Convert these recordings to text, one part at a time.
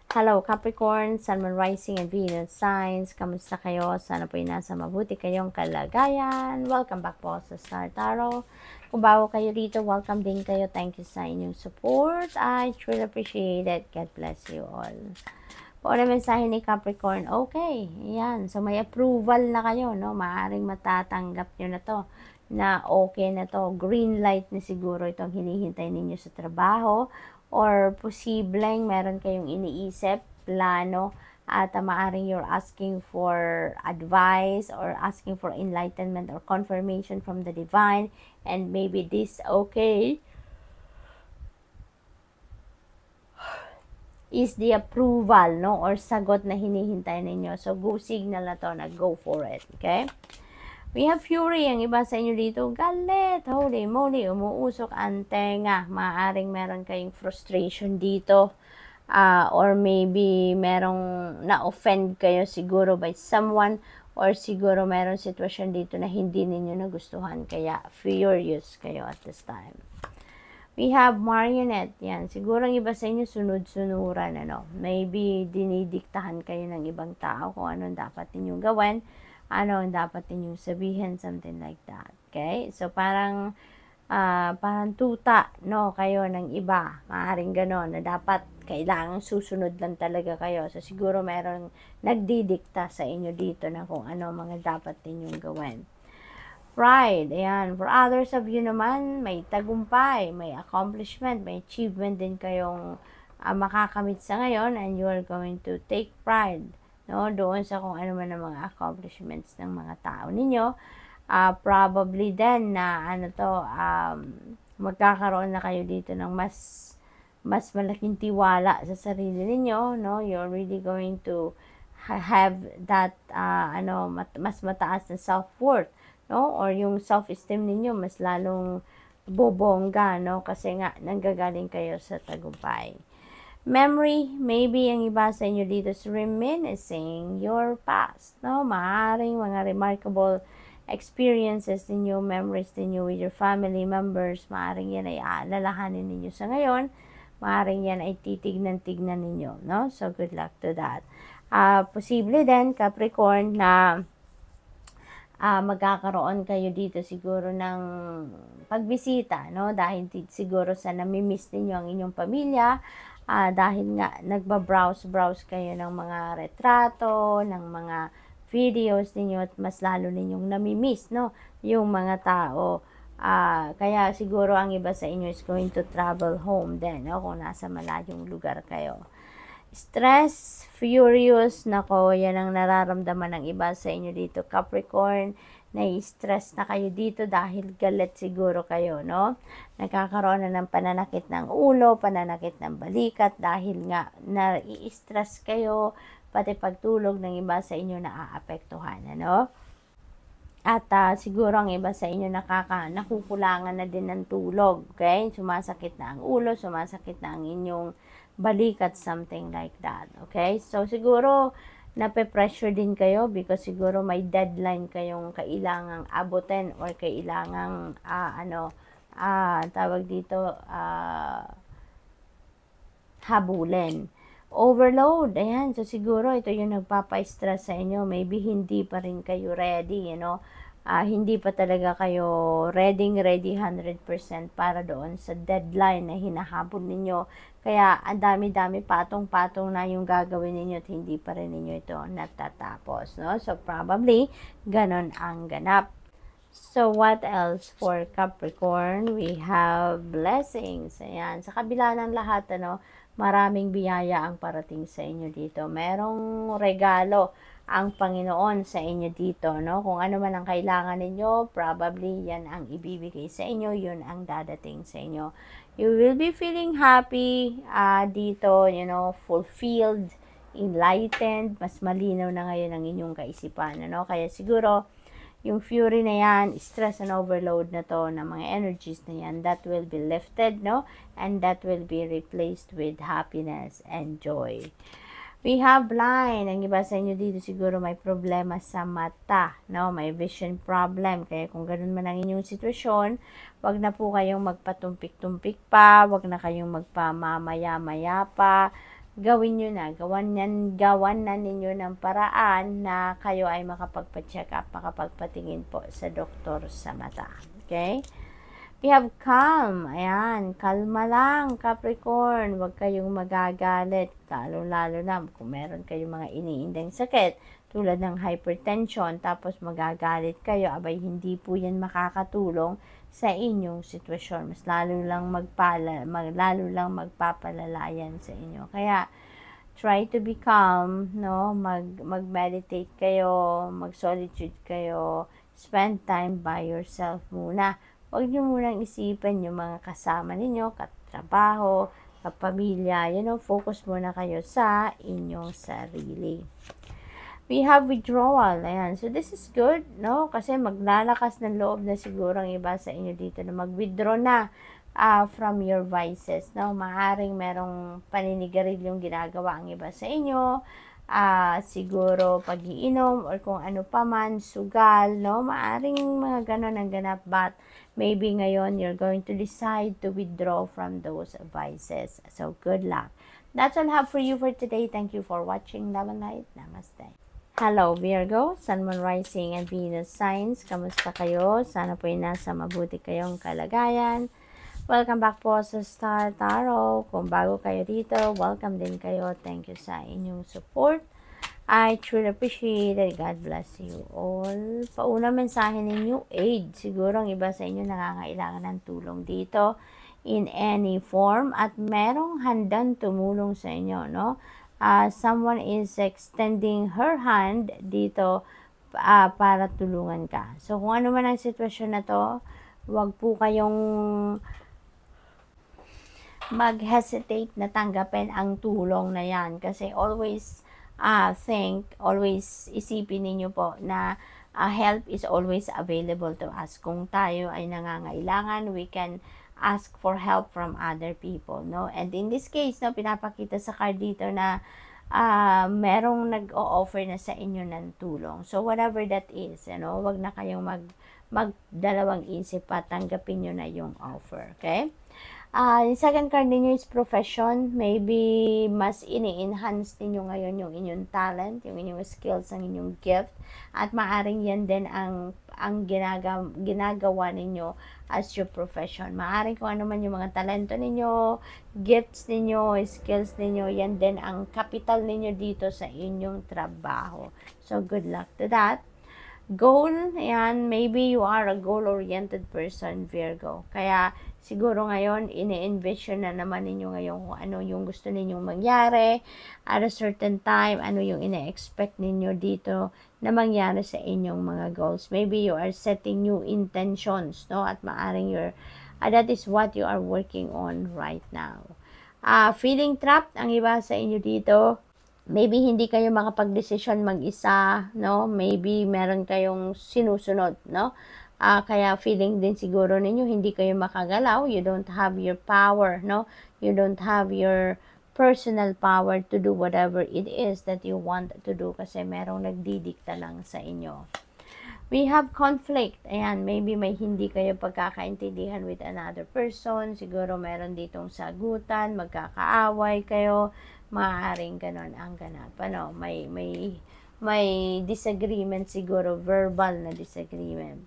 Hello Capricorn, Sun, Moon, Rising, and Venus signs. Kamusta kayo? Sana po nasa mabuti kayong kalagayan. Welcome back po sa Star Tarot. Kung bago kayo dito, welcome din kayo. Thank you sa inyong support. I truly appreciate it. God bless you all. Po na mensahe ni Capricorn, okay, yan. So may approval na kayo, no? Maaring matatanggap nyo na to, na okay na to. Green light na siguro itong hinihintay ninyo sa trabaho, or posibleng meron kayong iniisip, plano, at maaring you're asking for advice or asking for enlightenment or confirmation from the divine, and maybe this okay is the approval, no, or sagot na hinihintay ninyo. So go signal na to, na go for it. Okay, we have Fury. Ang iba sa inyo dito, galit, holy moly, umuusok ang tenga. Maaring meron kayong frustration dito, or maybe merong na-offend kayo siguro by someone, or siguro meron sitwasyon dito na hindi ninyo nagustuhan, kaya furious kayo at this time. We have Marionette. Yan. Siguro ang iba sa inyo sunod-sunuran. Maybe dinidiktahan kayo ng ibang tao kung anong dapat ninyong gawin, ano ang dapat ninyong sabihin, something like that. Okay? So, parang tuta, no, kayo ng iba. Maaaring ganon, na dapat kailangan susunod lang talaga kayo. So, siguro meron nagdidikta sa inyo dito na kung ano mga dapat ninyong gawin. Pride, ayan. For others of you naman, may tagumpay, may accomplishment, may achievement din kayong makakamit sa ngayon, and you are going to take pride, no, doon sa kung ano man ang mga accomplishments ng mga tao ninyo. Probably then na magkakaroon na kayo dito ng mas malaking tiwala sa sarili ninyo, no? You're really going to have that mas mataas na self-worth, no, or yung self-esteem ninyo mas lalong bobongga, no, kasi nga nanggagaling kayo sa tagumpay. Memory, maybe ang iba sa inyo dito is reminiscing your past, no, maaaring mga remarkable experiences ninyo, memories ninyo with your family members, maaaring yan ay aalalahanin ninyo sa ngayon, maaaring yan ay titignan-tignan ninyo, no, so good luck to that. Posible din, Capricorn, na magkakaroon kayo dito siguro ng pagbisita, no? Dahil siguro sa namimiss ninyo ang inyong pamilya, dahil nga nagbabrowse kayo ng mga retrato, ng mga videos ninyo, at mas lalo ninyong namimiss, no, yung mga tao. Kaya siguro ang iba sa inyo is going to travel home din, no, kung nasa malayong lugar kayo. Stress, furious, nako, yan ang nararamdaman ng iba sa inyo dito, Capricorn. Nai-stress na kayo dito dahil galit siguro kayo, no? Nagkakaroon na ng pananakit ng ulo, pananakit ng balikat, dahil nga nai-stress kayo, pati pagtulog ng iba sa inyo naaapektuhan, ano? At siguro ang iba sa inyo nakukulangan na din ng tulog, okay? Sumasakit na ang ulo, sumasakit na ang inyong balikat, something like that, okay? So, siguro, nape-pressure din kayo because siguro may deadline kayong kailangang abutin or kailangang, tawag dito, habulin. Overload, ayan. So, siguro, ito yung nagpapa-stress sa inyo. Maybe hindi pa rin kayo ready, hindi pa talaga kayo ready 100% para doon sa deadline na hinahabol ninyo. Kaya, ang dami-dami, patong-patong na yung gagawin ninyo at hindi pa rin ninyo ito natatapos, no? So, probably, ganon ang ganap. So, what else for Capricorn? We have blessings. Ayan. Sa kabila ng lahat, maraming biyaya ang parating sa inyo dito. Merong regalo ang Panginoon sa inyo dito, no? Kung ano man ang kailangan ninyo, probably yan ang ibibigay sa inyo, yun ang dadating sa inyo. You will be feeling happy dito, fulfilled, enlightened, mas malinaw na ngayon ang inyong kaisipan, Kaya siguro, yung fury na yan, stress and overload na to, na mga energies na yan, that will be lifted, no? And that will be replaced with happiness and joy. We have blind. Ang iba sa inyo dito siguro may problema sa mata, no? May vision problem. Kaya kung ganun man ang inyong sitwasyon, wag na po kayong magpatumpik-tumpik pa, wag na kayong magpamamaya-maya pa, gawin nyo na, gawan na ninyo ng paraan na kayo ay makapagpa-check up, makapagpatingin po sa doktor sa mata. Okay? We have calm. Ayan, kalma lang, Capricorn. Huwag kayong magagalit, lalo-lalo na kung meron kayong mga iniindang sakit, tulad ng hypertension, tapos magagalit kayo, abay hindi po yan makakatulong sa inyong sitwasyon. Mas lalo lang magpapalala yan sa inyo. Kaya, try to be calm, no? Mag-meditate kayo, mag-solitude kayo, spend time by yourself muna. Huwag niyo munang isipin yung mga kasama ninyo, katrabaho, kapamilya, focus muna kayo sa inyong sarili. We have withdrawal. Ayan. So, this is good, no? Kasi maglalakas ng loob na siguro ang iba sa inyo dito na mag-withdraw na from your vices, no? Maaring merong paninigarilyong ginagawa ang iba sa inyo, siguro pag-iinom or kung ano pa man, sugal, no? Maaring mga ganon ang ganap, but maybe ngayon you're going to decide to withdraw from those vices. So, good luck. That's all I have for you for today. Thank you for watching. Love and light. Namaste. Hello Virgo, Sun, Moon, Rising, and Venus signs. Kamusta kayo? Sana po ay nasa mabuti kayong kalagayan. Welcome back po sa Star Tarot. Kung bago kayo dito, welcome din kayo. Thank you sa inyong support. I truly appreciate it. God bless you all. Pauna mensahe ng New Age. Siguro ang iba sa inyo nangangailangan ng tulong dito in any form at merong handang tumulong sa inyo, no? Someone is extending her hand dito para tulungan ka. So, kung ano man ang sitwasyon na to, huwag po kayong mag-hesitate na tanggapin ang tulong na yan. Kasi always always isipin ninyo po na help is always available to us. Kung tayo ay nangangailangan, we can ask for help from other people, no? And in this case, no, pinapakita sa card dito na merong nag-o-offer na sa inyo ng tulong. So, whatever that is, wag na kayong magdalawang isip pa, tanggapin nyo na yung offer, okay? Yung second card ninyo is profession. Maybe mas ini-enhance ninyo ngayon yung inyong talent, yung inyong skills, ang inyong gift. At maaring yan din ang ginagawa ninyo as your profession. Maaring kung ano man yung mga talento ninyo, gifts ninyo, skills ninyo, yan din ang capital ninyo dito sa inyong trabaho. So, good luck to that. Goal, ayan, maybe you are a goal-oriented person, Virgo. Kaya, siguro ngayon, ini-envision na naman ninyo ngayon kung ano yung gusto ninyong mangyari at a certain time, ano yung ina-expect ninyo dito na mangyari sa inyong mga goals. Maybe you are setting new intentions, no? At maaring that is what you are working on right now. Feeling trapped, ang iba sa inyo dito. Maybe hindi kayo makapag-desisyon mag-isa, no? Maybe meron kayong sinusunod, no? Kaya feeling din siguro ninyo hindi kayo makagalaw. You don't have your power, no? You don't have your personal power to do whatever it is that you want to do kasi merong nagdidikta lang sa inyo. We have conflict. Ayan, maybe may hindi kayo pagkakaintindihan with another person. Siguro meron ditong sagutan, magkakaaway kayo. Maaaring ganon ang ganap. May disagreement siguro, verbal na disagreement.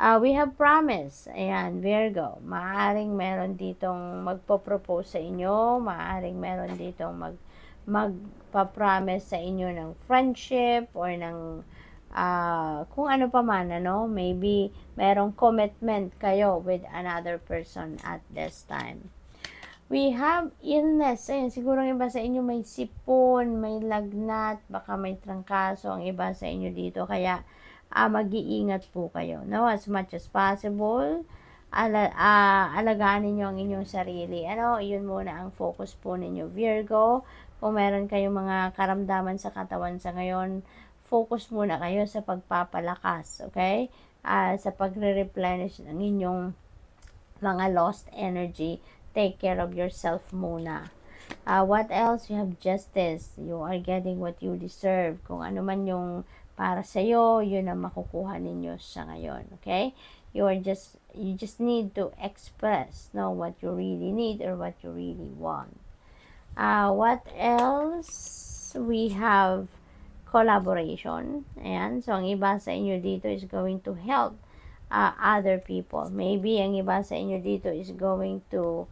We have promise. Ayan, Virgo. Maaaring meron ditong magpo-propose sa inyo. Maaaring meron ditong magpa-promise sa inyo ng friendship or ng kung ano pa man, maybe merong commitment kayo with another person at this time. We have illness. Ayan, siguro ang iba sa inyo may sipon, may lagnat, baka may trangkaso ang iba sa inyo dito. Kaya, mag-iingat po kayo, no? As much as possible, alagaan ninyo ang inyong sarili. Yun muna ang focus po ninyo, Virgo. Kung meron kayong mga karamdaman sa katawan sa ngayon, focus muna kayo sa pagpapalakas, okay? Sa pagre-replenish ng inyong mga lost energy. Take care of yourself muna. What else? You have justice. You are getting what you deserve. Kung ano man yung para sa'yo, yun ang makukuha ninyo sa ngayon. Okay? You just need to express, what you really need or what you really want. What else? We have collaboration. Ayan. So, ang iba sa inyo dito is going to help other people. Maybe ang iba sa inyo dito is going to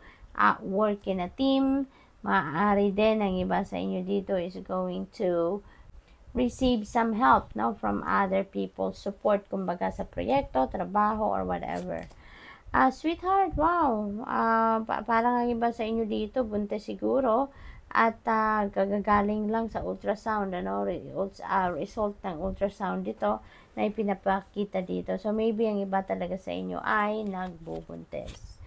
work in a team. Maaari din ang iba sa inyo dito is going to receive some help, no, from other people, support kumbaga sa proyekto, trabaho, or whatever. Sweetheart, wow, parang ang iba sa inyo dito, buntis siguro, at gagagaling lang sa ultrasound, ano, result ng ultrasound dito, na ipinapakita dito. So, maybe ang iba talaga sa inyo ay nagbubuntis.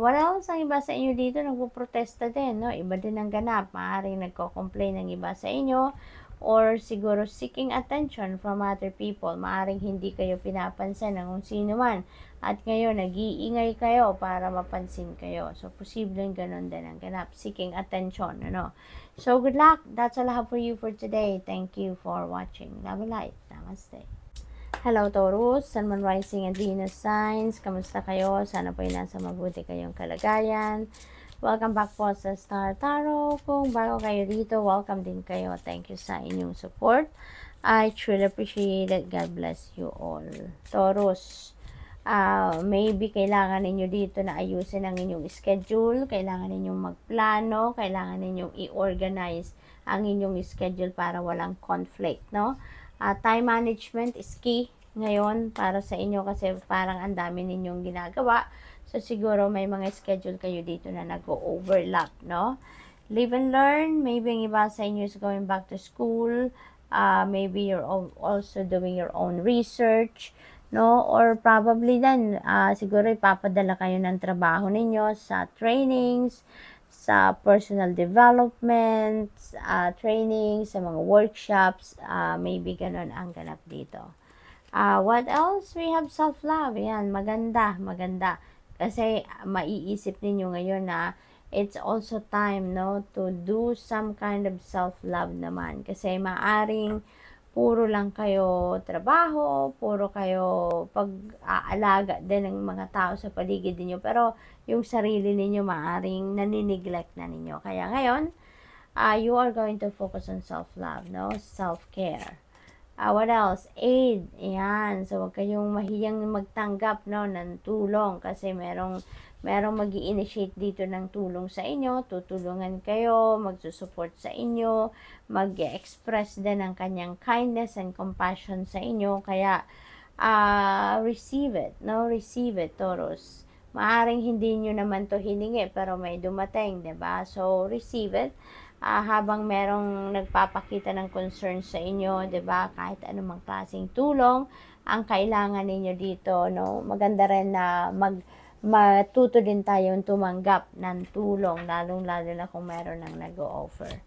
What else? Ang iba sa inyo dito, nagpo-protesta din, no? Iba din ang ganap. Maaaring nagko-complain ang iba sa inyo, or siguro seeking attention from other people. Maaring hindi kayo pinapansin ng kung sino man. At ngayon, nag-iingay kayo para mapansin kayo. So, posibleng ganun din ang ganap. Seeking attention, ano. So, good luck. That's all I have for you for today. Thank you for watching. Love and light. Namaste. Hello, Taurus, Sun, Moon, Rising, and Venus signs. Kamusta kayo? Sana po ay nasa mabuti kayong kalagayan. Welcome back po sa Star Tarot. Kung bago kayo dito, welcome din kayo. Thank you sa inyong support. I truly appreciate it. God bless you all. Taurus, maybe kailangan ninyo dito na ayusin ang inyong schedule. Kailangan ninyong magplano. Kailangan ninyong i-organize ang inyong schedule para walang conflict, no? Time management is key ngayon para sa inyo kasi parang ang dami ninyong ginagawa. So, siguro may mga schedule kayo dito na nag-overlap, no? Live and learn. Maybe ang iba sa inyo is going back to school. Maybe you're also doing your own research, no? Or probably then, siguro ipapadala kayo ng trabaho ninyo sa trainings, sa personal development, training, sa mga workshops, maybe ganun ang ganap dito. What else? We have self-love. Yan, maganda, maganda. Kasi maiisip ninyo ngayon na it's also time, no, to do some kind of self-love naman. Kasi maaring puro lang kayo trabaho, puro kayo pag-aalaga din ng mga tao sa paligid niyo, pero yung sarili ninyo maaring nanineglect na ninyo. Kaya ngayon, you are going to focus on self-love, no? Self-care. What else? Aid. Ayan. So, huwag kayong mahiyang magtanggap, no, ng tulong kasi merong mag-i-initiate dito ng tulong sa inyo, tutulungan kayo, magsusupport sa inyo, mag-express din ng kanyang kindness and compassion sa inyo. Kaya, receive it, no? Receive it, Taurus. Maaring hindi nyo naman to hiningi, pero may dumating, diba? So, receive it. Habang merong nagpapakita ng concern sa inyo, 'di ba? Kahit anumang klaseng tulong ang kailangan ninyo dito, no? Maganda rin na matuto din tayong tumanggap ng tulong, lalong-lalo na kung meron nang nag-o-offer.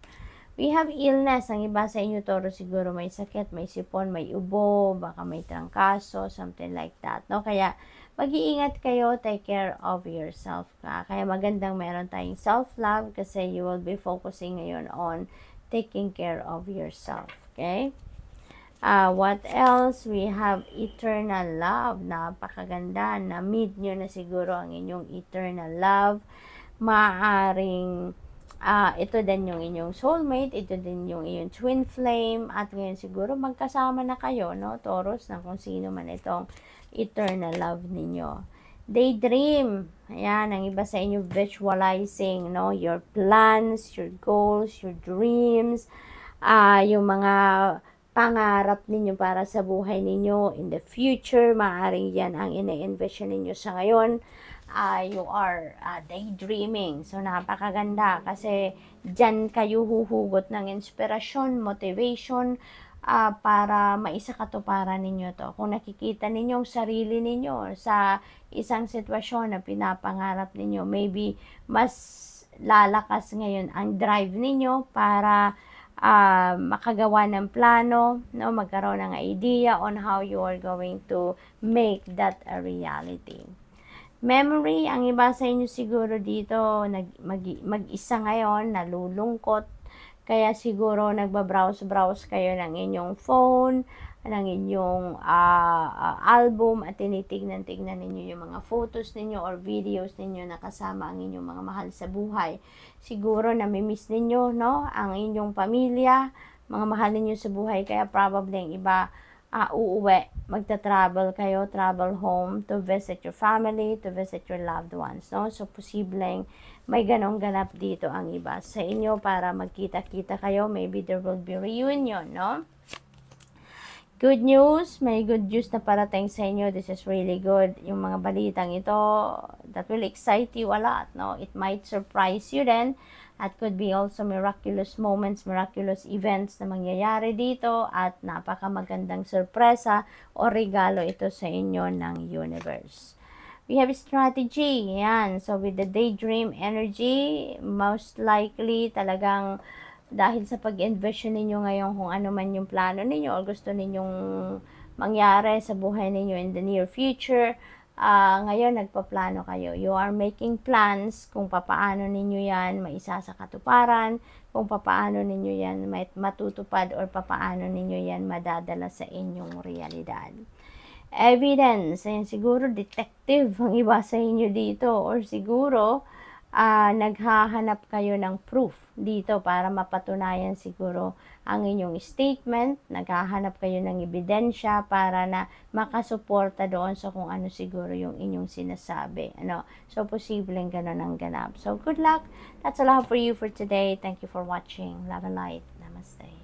We have illness. Ang iba sa inyo, Toro, siguro may sakit, may sipon, may ubo, baka may trangkaso, something like that, no? Kaya mag-iingat kayo, take care of yourself ka. Kaya magandang meron tayong self-love kasi you will be focusing ngayon on taking care of yourself. Okay? What else? We have eternal love. Napakaganda. Na-meet nyo na siguro ang inyong eternal love. Maaring ito din yung inyong soulmate, ito din yung inyong twin flame, at ngayon siguro magkasama na kayo, no, Taurus, na kung sino man itong eternal love ninyo. Daydream. Ayan, ang iba sa inyo visualizing, no, your plans, your goals, your dreams, yung mga pangarap ninyo para sa buhay ninyo in the future. Maaaring yan ang ina-envision ninyo sa ngayon. You are daydreaming. So, napakaganda kasi dyan kayo huhugot ng inspirasyon, motivation, para maisakatuparan ninyo to. Kung nakikita ninyo ang sarili ninyo sa isang sitwasyon na pinapangarap ninyo, maybe mas lalakas ngayon ang drive ninyo para makagawa ng plano, no, magkaroon ng idea on how you are going to make that a reality. Memory, ang iba sa inyo siguro dito mag-isa ngayon, nalulungkot Kaya siguro nagbabrowse-browse kayo ng inyong phone, ng inyong album at tinitignan-tignan ninyo yung mga photos ninyo or videos ninyo na kasama ang inyong mga mahal sa buhay. Siguro namimiss ninyo, no, ang inyong pamilya, mga mahal ninyo sa buhay, kaya probably ang iba uuwi, magta-travel kayo, travel home to visit your family, to visit your loved ones, no? So, posibleng may ganong ganap dito ang iba sa inyo para magkita-kita kayo. Maybe there will be reunion, no? Good news, may good news na parating sa inyo. This is really good. Yung mga balitang ito, that will excite you a lot, no? It might surprise you then. At could be also miraculous moments, miraculous events na mangyayari dito at napakamagandang sorpresa o regalo ito sa inyo ng universe. We have strategy, yan. So with the daydream energy, most likely talagang dahil sa pag-envision ninyo ngayon kung ano man yung plano ninyo o gusto ninyong mangyari sa buhay ninyo in the near future, ngayon nagpaplano kayo. You are making plans kung papaano ninyo yan maisa sa katuparan, kung papaano ninyo yan matutupad or papaano ninyo yan madadala sa inyong realidad. Evidence, ayan, siguro detective ang iba sa inyo dito, or siguro naghahanap kayo ng proof dito para mapatunayan siguro ang inyong statement, naghahanap kayo ng ebidensya para na makasuporta doon sa kung ano siguro yung inyong sinasabi, ano. So, posibleng ganun ang ganap. So, good luck. That's all I have for you for today. Thank you for watching. Love and light. Namaste.